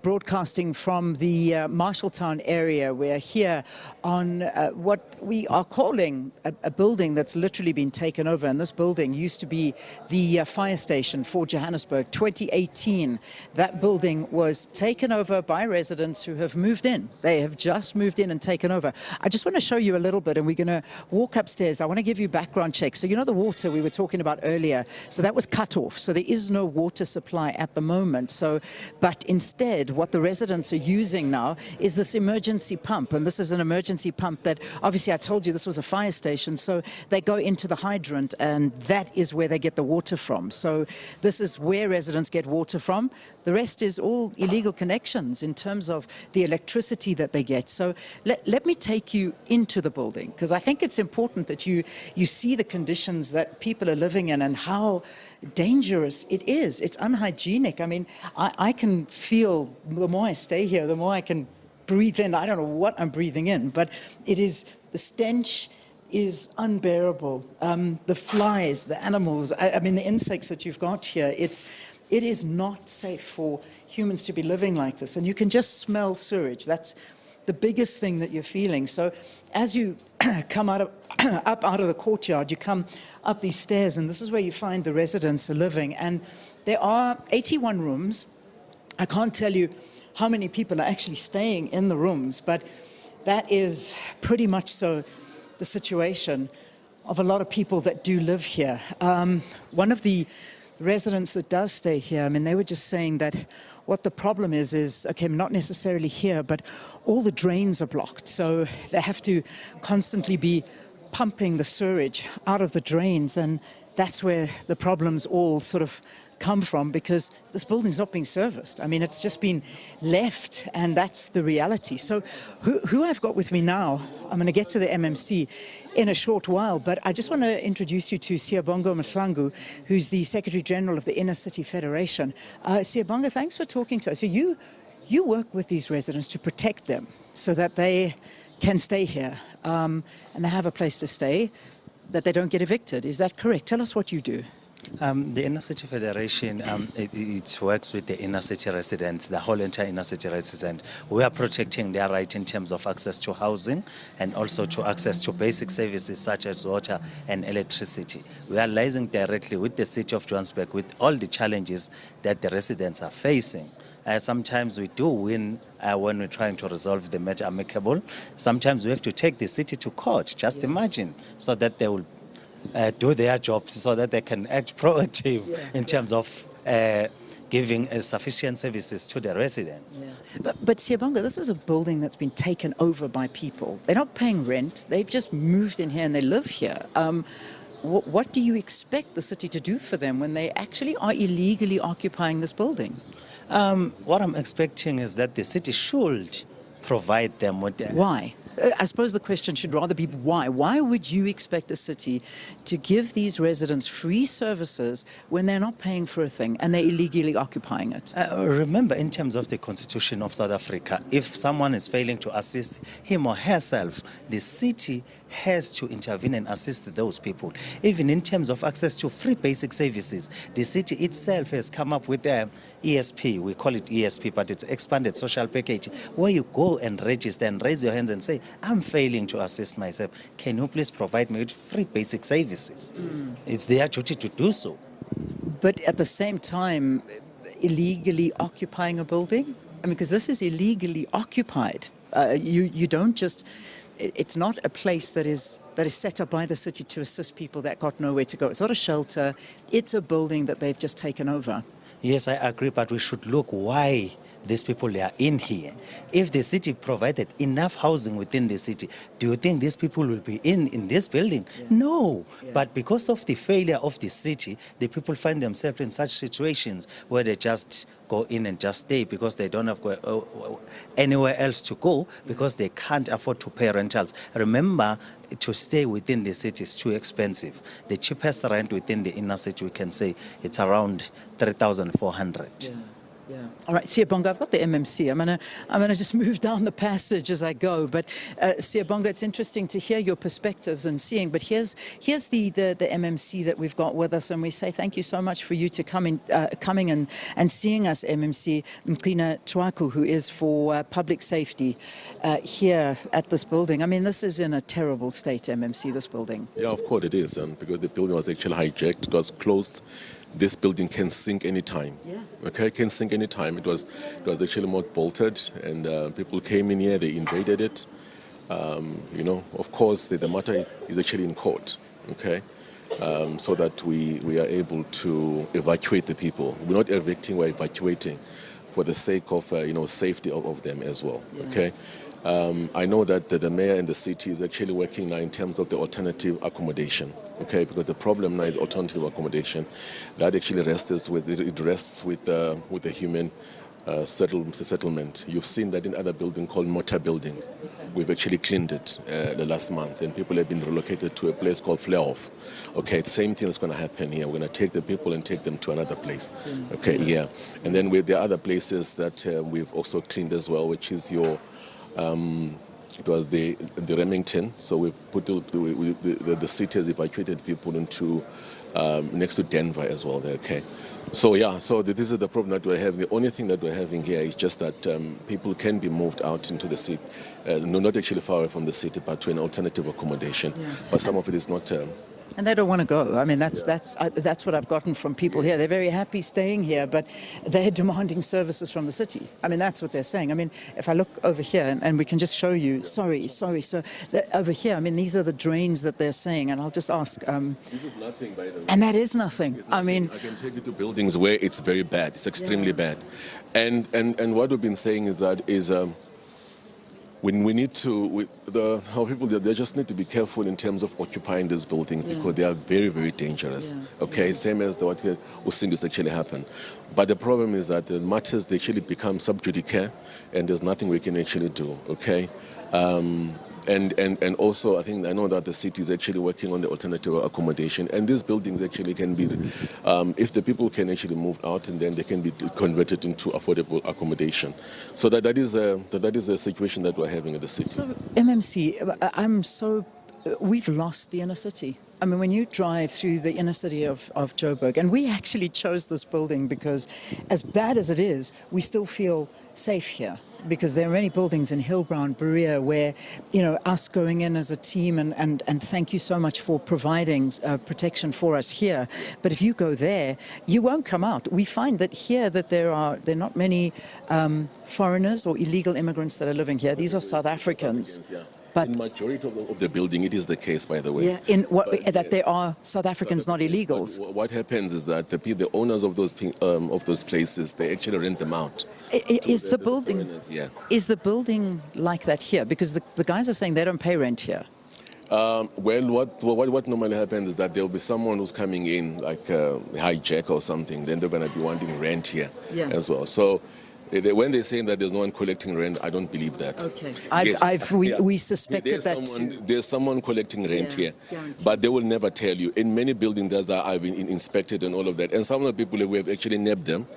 broadcasting from the Marshalltown area. We're here on what we are calling a building that's literally been taken over. And this building used to be the fire station for Johannesburg. 2018, that building was taken over by residents who have moved in. They have just moved in and taken over. I just want to show you a little bit, and we're going to walk upstairs. I want to give you background check. So you know the water we were talking about earlier, so that was cut off. So there is no water supply at the moment. So, but instead, what the residents are using now is this emergency pump. And this is an emergency pump that, obviously, I told you this was a fire station. So they go into the hydrant, and that is where they get the water from. So this is where residents get water from. The rest is all illegal connections in terms of the electricity that they get. So let me take you into the building, because I think it's important that you see the conditions that people are living in and how dangerous it is. It's unhygienic. I mean, I can feel, the more I stay here, the more I can breathe in. I don't know what I'm breathing in, but it is, the stench is unbearable. The flies, the animals, I mean, the insects that you've got here, it is not safe for humans to be living like this. And you can just smell sewage. That's the biggest thing that you're feeling. So as you come up out of the courtyard, you come up these stairs, and this is where you find the residents are living. And there are 81 rooms. I can't tell you how many people are actually staying in the rooms, but that is pretty much so the situation of a lot of people that do live here. One of the residents that does stay here, I mean, they were just saying that what the problem is, okay, not necessarily here, but all the drains are blocked. So they have to constantly be pumping the sewage out of the drains. And that's where the problems all sort of come from, because this building's not being serviced. I mean, it's just been left, and that's the reality. So who I've got with me now, I'm going to get to the MMC in a short while, but I just want to introduce you to Siyabonga Mahlangu, who's the Secretary General of the Inner City Federation. Siyabonga, thanks for talking to us. So you work with these residents to protect them so that they can stay here and they have a place to stay, that they don't get evicted. Is that correct? Tell us what you do. The Inner City Federation, it works with the inner city residents, the whole entire inner city residents. We are protecting their right in terms of access to housing and also to access to basic services such as water and electricity. We are liaising directly with the City of Johannesburg with all the challenges that the residents are facing. Sometimes we do win when we're trying to resolve the matter amicable. Sometimes we have to take the city to court, just imagine, so that they will do their jobs, so that they can act proactive in terms of giving sufficient services to the residents. But Siyabonga, this is a building that's been taken over by people. They're not paying rent. They've just moved in here and they live here. What do you expect the city to do for them when they actually are illegally occupying this building? What I'm expecting is that the city should provide them with their... Why? I suppose the question should rather be why. Why would you expect the city to give these residents free services when they're not paying for a thing and they're illegally occupying it? Remember, in terms of the Constitution of South Africa, if someone is failing to assist him or herself, the city has to intervene and assist those people. Even in terms of access to free basic services, the city itself has come up with the ESP, we call it ESP, but it's expanded social package, where you go and register and raise your hands and say, I'm failing to assist myself. Can you please provide me with free basic services? It's their duty to do so. But at the same time, illegally occupying a building? I mean, because this is illegally occupied. You don't just... It's not a place that is set up by the city to assist people that got nowhere to go. It's not a shelter. It's a building that they've just taken over. Yes, I agree, but we should look why these people are in here. If the city provided enough housing within the city, do you think these people will be in this building? No. But because of the failure of the city, the people find themselves in such situations where they just go in and just stay because they don't have anywhere else to go, because they can't afford to pay rentals. Remember, to stay within the city is too expensive. The cheapest rent within the inner city, we can say, it's around 3,400. All right, Siyabonga, I've got the MMC. I'm gonna just move down the passage as I go. But Siyabonga, it's interesting to hear your perspectives and seeing. But here's the MMC that we've got with us, and we say thank you so much for you to coming and seeing us, MMC Mgcini Tshwaku, who is for public safety here at this building. I mean, this is in a terrible state, MMC. This building. Yeah, of course it is, because the building was actually hijacked. It was closed. This building can sink anytime. Yeah. Okay, can sink anytime. It was actually more bolted, and people came in here. They invaded it. Of course, the matter is actually in court. Okay, so that we are able to evacuate the people. We're not evicting. We're evacuating, for the sake of safety of them as well. Yeah. Okay. I know that the mayor and the city is actually working now in terms of the alternative accommodation, okay? Because the problem now is alternative accommodation. That actually rests with the human settlement. You've seen that in other building called Motor Building. We've actually cleaned it the last month, and people have been relocated to a place called Flare Off. Okay, the same thing is going to happen here. We're going to take the people and take them to another place. Okay, yeah. And then there are other places that we've also cleaned as well, which is your it was the Remington, so we put the city has evacuated people into next to Denver as well. Okay, so yeah, so this is the problem that we're having. The only thing that we're having here is just that people can be moved out into the city, not actually far away from the city, but to an alternative accommodation. Yeah. But some of it is not. And they don't want to go. I mean, that's what I've gotten from people here. They're very happy staying here, but they're demanding services from the city. I mean, that's what they're saying. I mean, if I look over here, and we can just show you, sorry. So over here, I mean, these are the drains that they're saying, and I'll just ask. This is nothing, by the way. And that is nothing. I mean, I can take you to buildings where it's very bad. It's extremely bad. And what we've been saying is that when we need to, how people, they just need to be careful in terms of occupying this building because they are very, very dangerous. Okay, same as what Usindiso actually happened. But the problem is that the matters, they actually become sub judice, and there's nothing we can actually do. Okay. And also, I know that the city is actually working on the alternative accommodation, and these buildings actually can be, if the people can actually move out, and then they can be converted into affordable accommodation. So that is a situation that we're having at the city. So, MMC, we've lost the inner city. I mean, when you drive through the inner city of Joburg, and we actually chose this building because, as bad as it is, we still feel safe here. Because there are many buildings in Hillbrow, Berea, where, us going in as a team, and thank you so much for providing protection for us here. But if you go there, you won't come out. We find that here that there are not many foreigners or illegal immigrants that are living here. These are South Africans. But in majority of the building, it is the case, by the way. Yeah, that there are South Africans, not illegals. What happens is that the owners of those places, they actually rent them out. Is the building like that here? Because the guys are saying they don't pay rent here. Well, what normally happens is that there will be someone who's coming in, like hijack or something. Then they're going to be wanting rent here as well. So. When they're saying that there's no one collecting rent, I don't believe that. Okay. We suspected that too. There's someone collecting rent here, guaranteed. but they will never tell you. In many buildings that I've been inspected and all of that, and some of the people, we have actually nabbed them.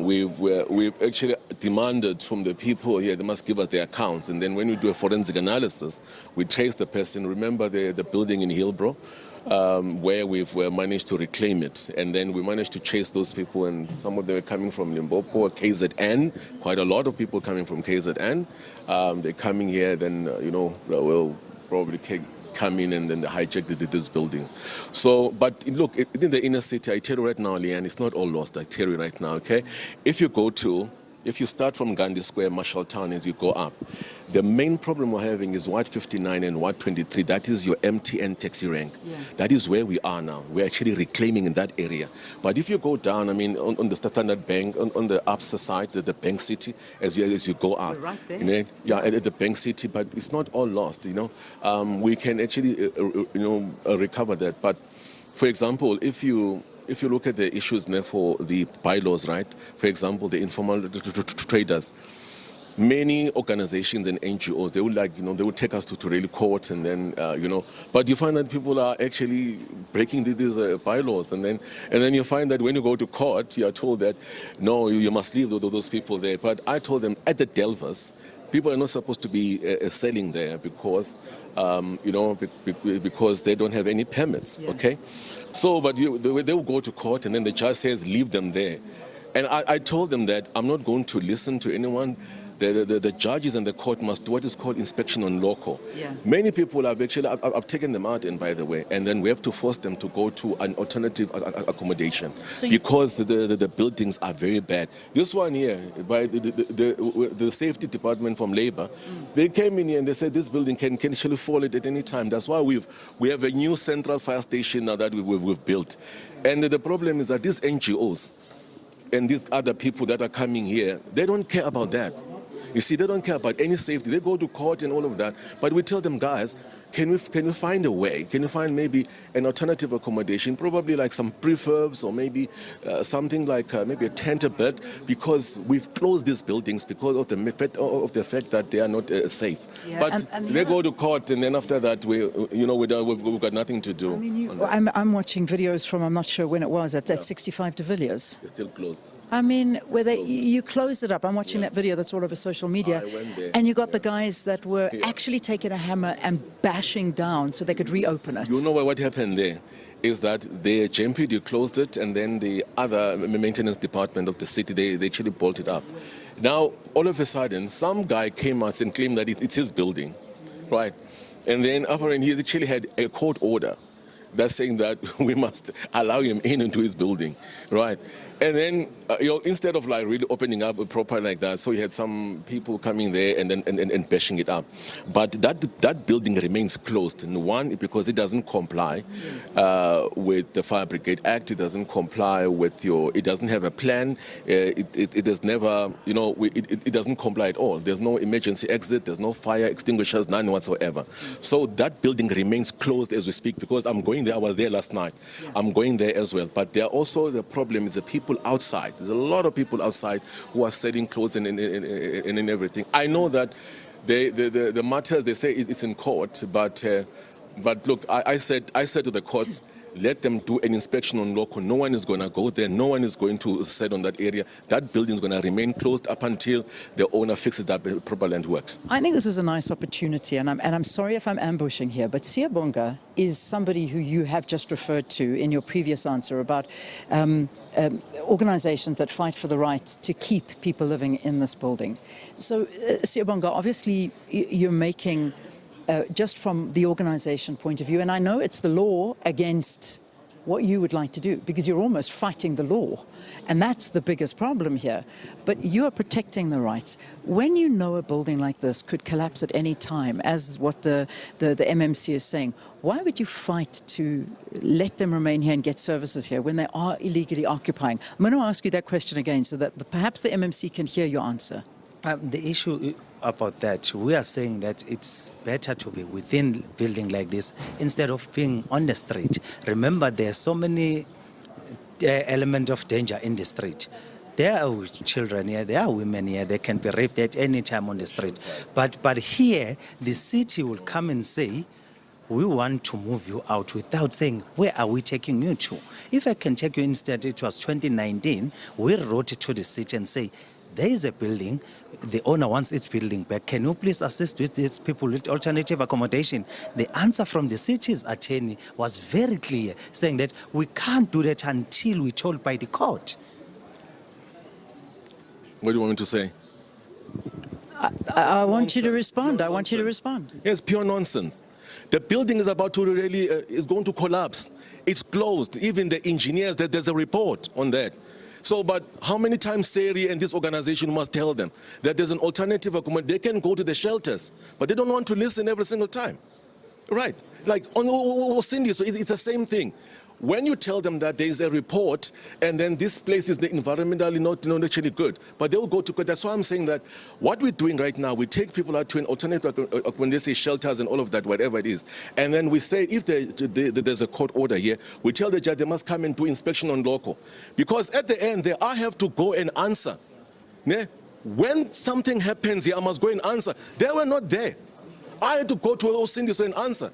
We've actually demanded from the people here, they must give us their accounts, and then when we do a forensic analysis, we trace the person. Remember the building in Hillbrow? Where we've managed to reclaim it, and then we managed to chase those people, and some of them are coming from Limpopo, KZN, quite a lot of people coming from KZN. They're coming here, then will probably come in and then they hijack these buildings. So, but look, in the inner city, I tell you right now, Leanne, it's not all lost. I tell you right now, okay? If you start from Gandhi Square, Marshalltown, as you go up, the main problem we're having is Ward 59 and Ward 23. That is your MTN taxi rank. Yeah. That is where we are now. We're actually reclaiming in that area. But if you go down, I mean, on the Standard Bank, on the upper side, the Bank City, as you go out. Right there. At the Bank City, but it's not all lost, We can actually, recover that. But, for example, if you look at the issues now for the bylaws, right? For example, the informal traders, many organizations and NGOs, they would they would take us to really court, and then, but you find that people are actually breaking these bylaws, and then you find that when you go to court, you are told that, no, you must leave those people there. But I told them at the Delvers, people are not supposed to be selling there because, because they don't have any permits, okay? So, but they will go to court, and then the judge says, leave them there. And I told them that I'm not going to listen to anyone. The judges and the court must do what is called inspection on local. Yeah. Many people have actually, I've taken them out, and by the way, and then we have to force them to go to an alternative accommodation because the buildings are very bad. This one here, by the safety department from labor, they came in here and they said this building can actually fall at any time. That's why we have a new central fire station now that we've built. And the problem is that these NGOs and these other people that are coming here, they don't care about that. You see, they don't care about any safety. They go to court and all of that. But we tell them, guys, can we find a way? Can you find maybe an alternative accommodation, probably like some prefurbs or maybe something like maybe a tent bed, because we've closed these buildings because of the fact that they are not safe. Yeah, but they go to court, and then after that, we've got nothing to do. I mean, I'm watching videos from, I'm not sure when it was, at 65 de Villiers. It's still closed. I mean, where you closed it up. I'm watching that video that's all over social media. I went there. And you got the guys that were actually taking a hammer and bashing down so they could reopen it. You know what happened there is that the JMPD closed it, and then the other maintenance department of the city, they actually bolted up. Now, all of a sudden, some guy came out and claimed that it's his building, right? And then apparently he actually had a court order that's saying that we must allow him into his building, right? And then, instead of like really opening up proper like that, so you had some people coming there and then and bashing it up. But that building remains closed. And one, because it doesn't comply with the Fire Brigade Act. It doesn't comply with it doesn't have a plan. It has never, it doesn't comply at all. There's no emergency exit. There's no fire extinguishers, none whatsoever. So that building remains closed as we speak, because I'm going there. I was there last night. I'm going there as well. But there are also, the problem is the people outside. There's a lot of people outside who are selling clothes and everything. I know that the matters, they say it's in court, but look, I said to the courts, let them do an inspection on local. No one is going to go there. No one is going to sit on that area. That building is going to remain closed up until the owner fixes that properly and works. I think this is a nice opportunity, and I'm sorry if I'm ambushing here, but Siyabonga is somebody who you have just referred to in your previous answer about organizations that fight for the right to keep people living in this building. So, Siyabonga, obviously you're making just from the organization point of view, and I know it's the law against what you would like to do, because you're almost fighting the law, and that's the biggest problem here. But you are protecting the rights. When you know a building like this could collapse at any time, as what the MMC is saying, why would you fight to let them remain here and get services here when they are illegally occupying? I'm going to ask you that question again so that perhaps the MMC can hear your answer. The issue about that, we are saying that it's better to be within a building like this instead of being on the street. Remember, there are so many elements of danger in the street. There are children here, there are women here, they can be raped at any time on the street. But here, the city will come and say, we want to move you out, without saying, where are we taking you to? If I can take you instead, it was 2019, we wrote to the city and say, there is a building, the owner wants its building back. Can you please assist with these people with alternative accommodation? The answer from the city's attorney was very clear, saying that we can't do that until we're told by the court. What do you want me to say? I want you to respond. I want you to respond. Yes, pure nonsense. The building is about to really, is going to collapse. It's closed. Even the engineers, there's a report on that. So, but how many times Seri and this organization must tell them that there's an alternative accommodation? They can go to the shelters, but they don't want to listen every single time. Right? Like on Usindiso, it's the same thing. When you tell them that there is a report and then this place is environmentally not actually good, but they will go to court. That's why I'm saying that what we're doing right now, we take people out to an alternative accommodation, shelters and all of that, whatever it is. And then we say if there's a court order here, we tell the judge they must come and do inspection on local. Because at the end, I have to go and answer. Yeah? when something happens here, I must go and answer. They were not there. I had to go to Usindiso and answer.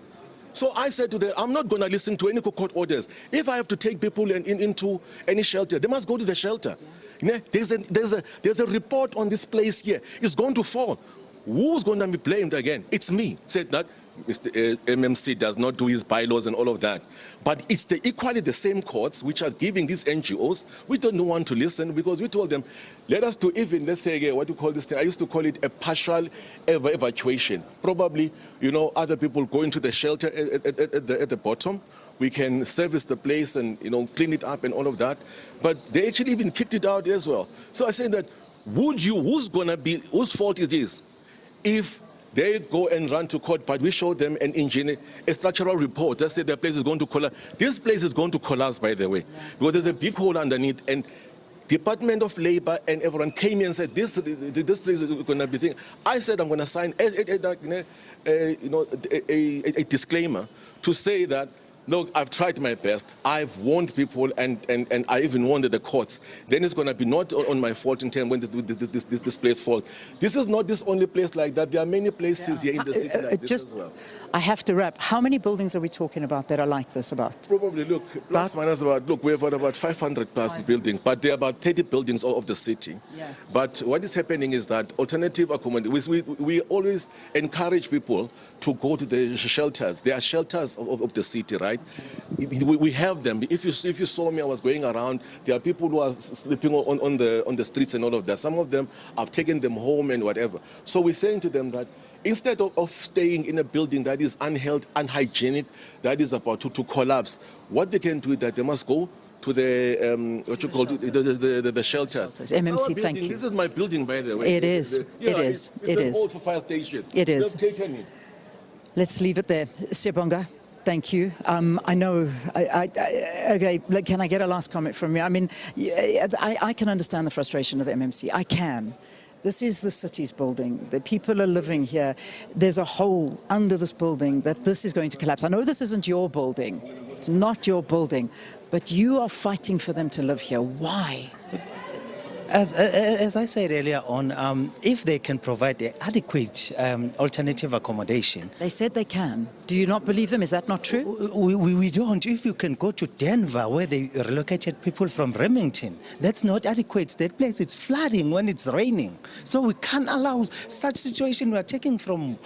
So I said to them, I'm not going to listen to any court orders. If I have to take people into any shelter, they must go to the shelter. Yeah. There's a report on this place here. It's going to fall. Who's going to be blamed again? It's me. Said that Mr. MMC does not do his bylaws and all of that. But it's equally the same courts which are giving these NGOs. We don't want to listen because we told them, let us do even, let's say, what do you call this thing? I used to call it a partial evacuation. Probably, other people go into the shelter at the bottom. We can service the place and, clean it up and all of that. But they actually even kicked it out as well. So I said that, whose fault is this? If they go and run to court, but we show them an engineer, a structural report that said the place is going to collapse. This place is going to collapse, by the way, because there's a big hole underneath. And Department of Labor and everyone came in and said, this place is going to be thing. I said I'm going to sign a disclaimer to say that, look, I've tried my best. I've warned people, and I even warned the courts. Then it's going to be not on my fault in terms when this place falls. This is not this only place like that. There are many places here in the city like this as well. I have to wrap. How many buildings are we talking about that are like this about? Probably, look, plus minus about, look, we have about 500 plus buildings, but there are about 30 buildings of the city. Yeah. But what is happening is that alternative accommodation, we always encourage people to go to the shelters. There are shelters of the city, right? We have them. If you saw me, I was going around. There are people who are sleeping on the streets and all of that. Some of them, I've taken them home and whatever. So we're saying to them that instead of staying in a building that is unhealthy, unhygienic, that is about to collapse, what they can do is that they must go to the the shelters. MMC, thank you. This is my building, by the way. It is. It's an old fire station. It is. They've taken it. Let's leave it there. Siyabonga, thank you. I know, okay, can I get a last comment from you? I mean, I can understand the frustration of the MMC. I can. This is the city's building. The people are living here. There's a hole under this building that this is going to collapse. I know this isn't your building. It's not your building. But you are fighting for them to live here. Why? As I said earlier on, if they can provide the adequate alternative accommodation. They said they can. Do you not believe them? Is that not true? We don't. If you can go to Denver, where they relocated people from Remington, that's not adequate. That place, it's flooding when it's raining. So we can't allow such situation. We are taking from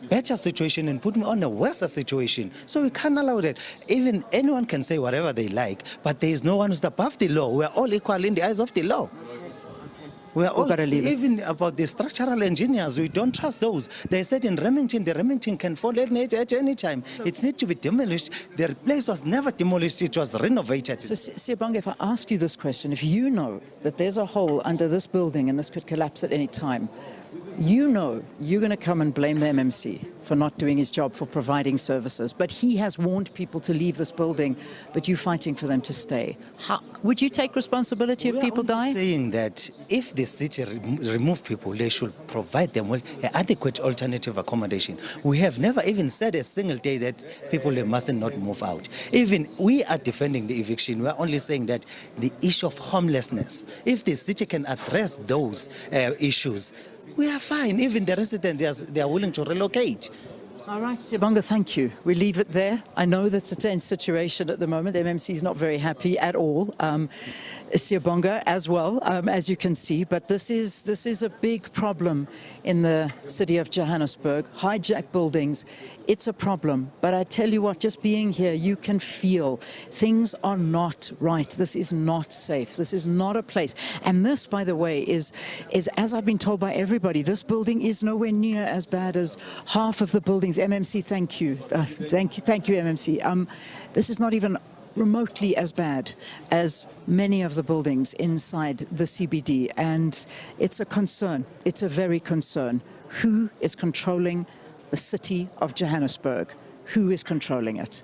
better situation and putting on a worse situation. So we can't allow that. Even anyone can say whatever they like, but there is no one who's above the law. We are all equal in the eyes of the law. We are all, even about the structural engineers, we don't trust those. They said in Remington, the Remington can fall at any time. It needs to be demolished. Their place was never demolished, it was renovated. So, Siyabonga, if I ask you this question, if you know that there's a hole under this building and this could collapse at any time, you know you're going to come and blame the MMC for not doing his job, for providing services. But he has warned people to leave this building, but you're fighting for them to stay. Would you take responsibility if people die? I'm saying that if the city remove people, they should provide them with adequate alternative accommodation. We have never even said a single day that people must not move out. Even we are defending the eviction. We are only saying that the issue of homelessness, if the city can address those issues, we are fine. Even the residents, they are willing to relocate. All right, Siyabonga, thank you. We leave it there. I know that's a tense situation at the moment. The MMC is not very happy at all. Siyabonga as well, as you can see. But this is a big problem in the city of Johannesburg. Hijacked buildings, it's a problem. But I tell you what, just being here, you can feel things are not right. This is not safe. This is not a place. And this, by the way, is as I've been told by everybody, this building is nowhere near as bad as half of the buildings. MMC, thank you. Thank you, MMC. This is not even remotely as bad as many of the buildings inside the CBD, and it's a concern. It's a very concern. Who is controlling the city of Johannesburg? Who is controlling it?